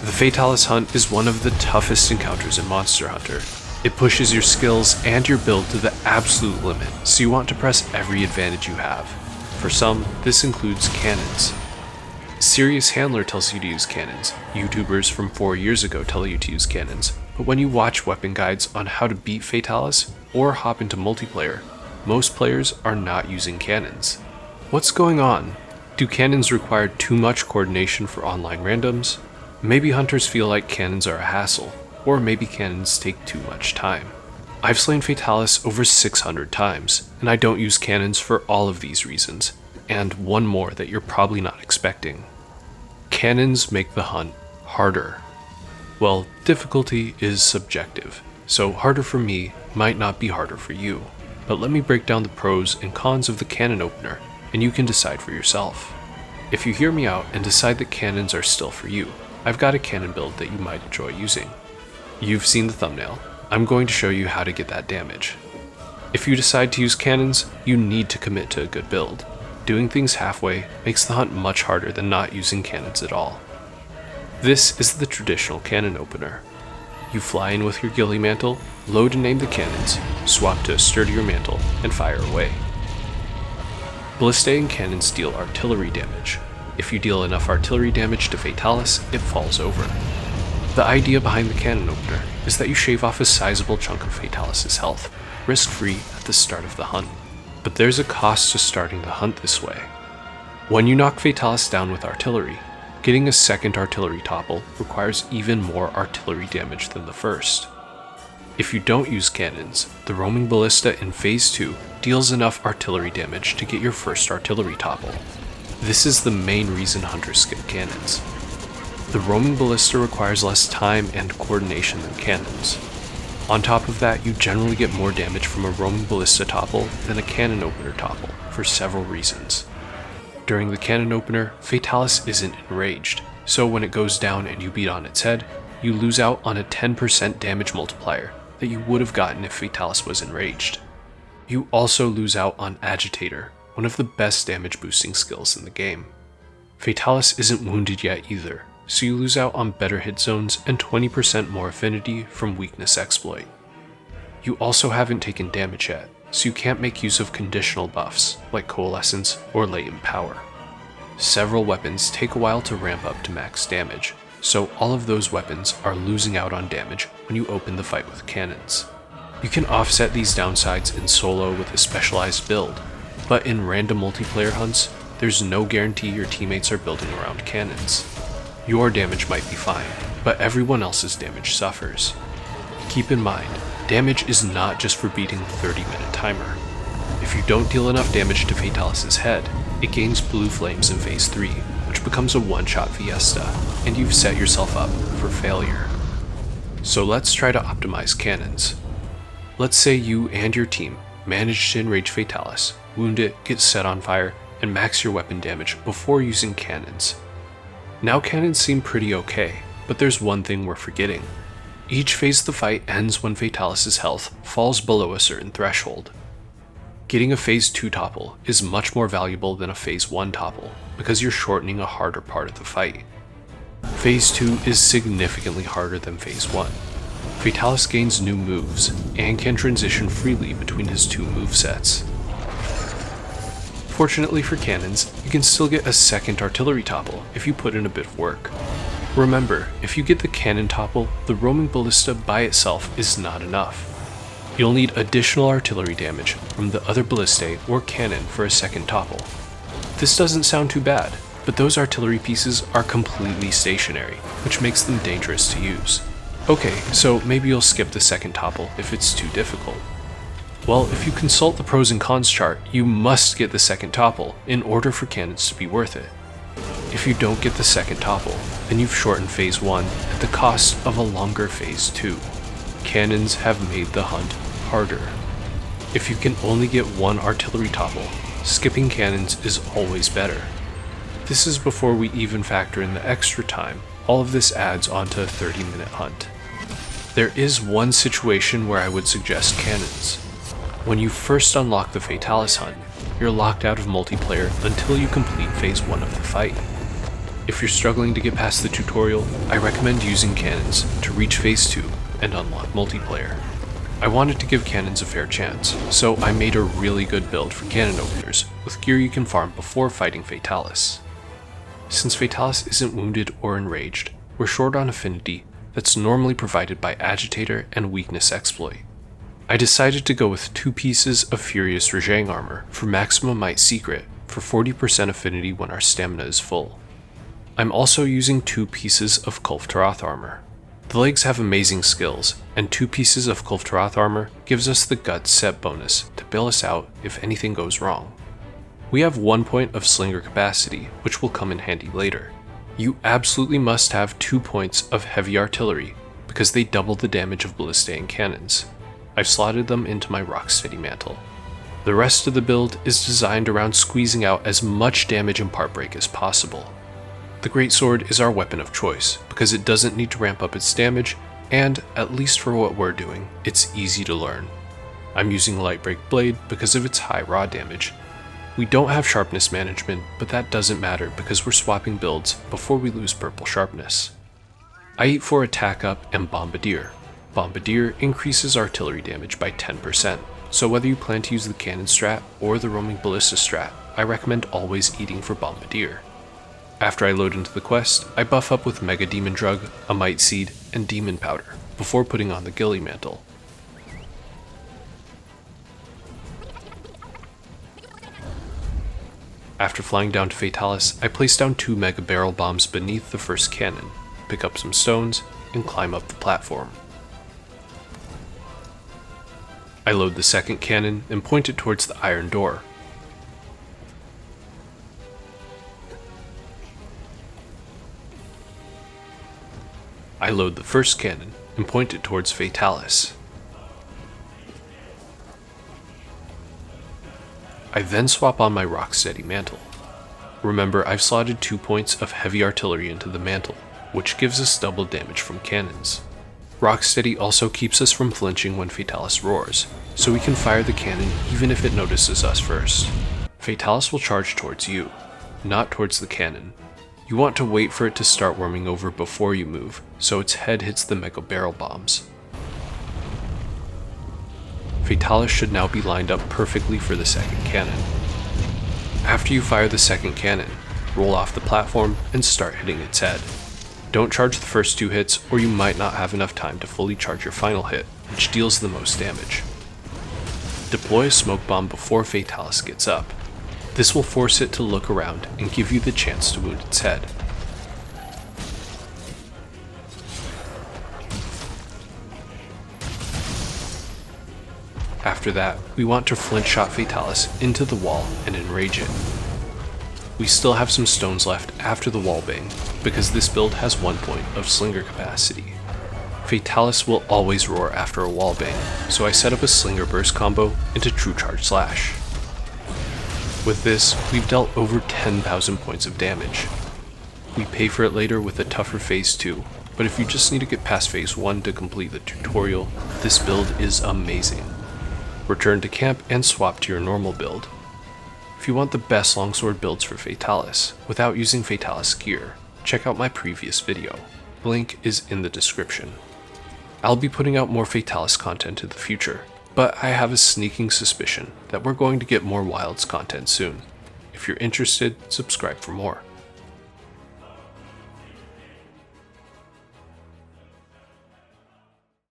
The Fatalis hunt is one of the toughest encounters in Monster Hunter. It pushes your skills and your build to the absolute limit, so you want to press every advantage you have. For some, this includes cannons. Serious Handler tells you to use cannons, YouTubers from 4 years ago tell you to use cannons, but when you watch weapon guides on how to beat Fatalis or hop into multiplayer, most players are not using cannons. What's going on? Do cannons require too much coordination for online randoms? Maybe hunters feel like cannons are a hassle, or maybe cannons take too much time. I've slain Fatalis over 600 times, and I don't use cannons for all of these reasons, and one more that you're probably not expecting. Cannons make the hunt harder. Well, difficulty is subjective, so harder for me might not be harder for you, but let me break down the pros and cons of the cannon opener, and you can decide for yourself. If you hear me out and decide that cannons are still for you, I've got a cannon build that you might enjoy using. You've seen the thumbnail. I'm going to show you how to get that damage. If you decide to use cannons, you need to commit to a good build. Doing things halfway makes the hunt much harder than not using cannons at all. This is the traditional cannon opener. You fly in with your ghillie mantle, load and aim the cannons, swap to a sturdier mantle, and fire away. Ballistae and cannons deal artillery damage. If you deal enough artillery damage to Fatalis, it falls over. The idea behind the cannon opener is that you shave off a sizable chunk of Fatalis' health, risk-free at the start of the hunt. But there's a cost to starting the hunt this way. When you knock Fatalis down with artillery, getting a second artillery topple requires even more artillery damage than the first. If you don't use cannons, the roaming ballista in Phase 2 deals enough artillery damage to get your first artillery topple. This is the main reason hunters skip cannons. The roaming ballista requires less time and coordination than cannons. On top of that, you generally get more damage from a roaming ballista topple than a cannon opener topple, for several reasons. During the cannon opener, Fatalis isn't enraged, so when it goes down and you beat on its head, you lose out on a 10% damage multiplier that you would have gotten if Fatalis was enraged. You also lose out on Agitator, one of the best damage boosting skills in the game. Fatalis isn't wounded yet either, so you lose out on better hit zones and 20% more affinity from Weakness Exploit. You also haven't taken damage yet, so you can't make use of conditional buffs like Coalescence or Latent Power. Several weapons take a while to ramp up to max damage, so all of those weapons are losing out on damage when you open the fight with cannons. You can offset these downsides in solo with a specialized build, but in random multiplayer hunts, there's no guarantee your teammates are building around cannons. Your damage might be fine, but everyone else's damage suffers. Keep in mind, damage is not just for beating the 30-minute timer. If you don't deal enough damage to Fatalis' head, it gains blue flames in Phase 3, which becomes a one-shot fiesta, and you've set yourself up for failure. So let's try to optimize cannons. Let's say you and your team manage to enrage Fatalis, wound it, get set on fire, and max your weapon damage before using cannons. Now cannons seem pretty okay, but there's one thing we're forgetting. Each phase of the fight ends when Fatalis' health falls below a certain threshold. Getting a Phase 2 topple is much more valuable than a Phase 1 topple, because you're shortening a harder part of the fight. Phase 2 is significantly harder than Phase 1. Fatalis gains new moves, and can transition freely between his two movesets. Fortunately for cannons, you can still get a second artillery topple if you put in a bit of work. Remember, if you get the cannon topple, the roaming ballista by itself is not enough. You'll need additional artillery damage from the other ballistae or cannon for a second topple. This doesn't sound too bad, but those artillery pieces are completely stationary, which makes them dangerous to use. Okay, so maybe you'll skip the second topple if it's too difficult. Well, if you consult the pros and cons chart, you must get the second topple in order for cannons to be worth it. If you don't get the second topple, then you've shortened Phase 1 at the cost of a longer Phase 2. Cannons have made the hunt harder. If you can only get one artillery topple, skipping cannons is always better. This is before we even factor in the extra time all of this adds onto a 30-minute hunt. There is one situation where I would suggest cannons. When you first unlock the Fatalis hunt, you're locked out of multiplayer until you complete Phase 1 of the fight. If you're struggling to get past the tutorial, I recommend using cannons to reach phase 2 and unlock multiplayer. I wanted to give cannons a fair chance, so I made a really good build for cannon openers with gear you can farm before fighting Fatalis. Since Fatalis isn't wounded or enraged, we're short on affinity that's normally provided by Agitator and Weakness Exploit. I decided to go with 2 pieces of Furious Rajang armor for Maximum Might Secret for 40% affinity when our stamina is full. I'm also using 2 pieces of Kulf Taroth armor. The legs have amazing skills, and 2 pieces of Kulf Taroth armor gives us the Guts set bonus to bail us out if anything goes wrong. We have 1 point of Slinger capacity, which will come in handy later. You absolutely must have 2 points of Heavy Artillery, because they double the damage of Ballistae cannons. I've slotted them into my Rocksteady mantle. The rest of the build is designed around squeezing out as much damage and part break as possible. The Greatsword is our weapon of choice, because it doesn't need to ramp up its damage, and, at least for what we're doing, it's easy to learn. I'm using Lightbreak Blade because of its high raw damage. We don't have sharpness management, but that doesn't matter because we're swapping builds before we lose purple sharpness. I eat for Attack Up and Bombardier. Bombardier increases artillery damage by 10%, so whether you plan to use the cannon strat or the roaming ballista strat, I recommend always eating for Bombardier. After I load into the quest, I buff up with Mega Demon Drug, a Might Seed, and Demon Powder, before putting on the Ghillie Mantle. After flying down to Fatalis, I place down 2 Mega Barrel Bombs beneath the first cannon, pick up some stones, and climb up the platform. I load the second cannon and point it towards the iron door. I load the first cannon and point it towards Fatalis. I then swap on my Rocksteady mantle. Remember, I've slotted 2 points of Heavy Artillery into the mantle, which gives us double damage from cannons. Rocksteady also keeps us from flinching when Fatalis roars, so we can fire the cannon even if it notices us first. Fatalis will charge towards you, not towards the cannon. You want to wait for it to start worming over before you move, so its head hits the Mega Barrel Bombs. Fatalis should now be lined up perfectly for the second cannon. After you fire the second cannon, roll off the platform and start hitting its head. Don't charge the first 2 hits or you might not have enough time to fully charge your final hit, which deals the most damage. Deploy a smoke bomb before Fatalis gets up. This will force it to look around and give you the chance to wound its head. After that, we want to flint shot Fatalis into the wall and enrage it. We still have some stones left after the wall bang, because this build has 1 point of Slinger capacity. Fatalis will always roar after a wall bang, so I set up a Slinger Burst combo into True Charge Slash. With this, we've dealt over 10,000 points of damage. We pay for it later with a tougher phase 2, but if you just need to get past phase 1 to complete the tutorial, this build is amazing. Return to camp and swap to your normal build. If you want the best longsword builds for Fatalis, without using Fatalis gear, check out my previous video. The link is in the description. I'll be putting out more Fatalis content in the future, but I have a sneaking suspicion that we're going to get more Wilds content soon. If you're interested, subscribe for more.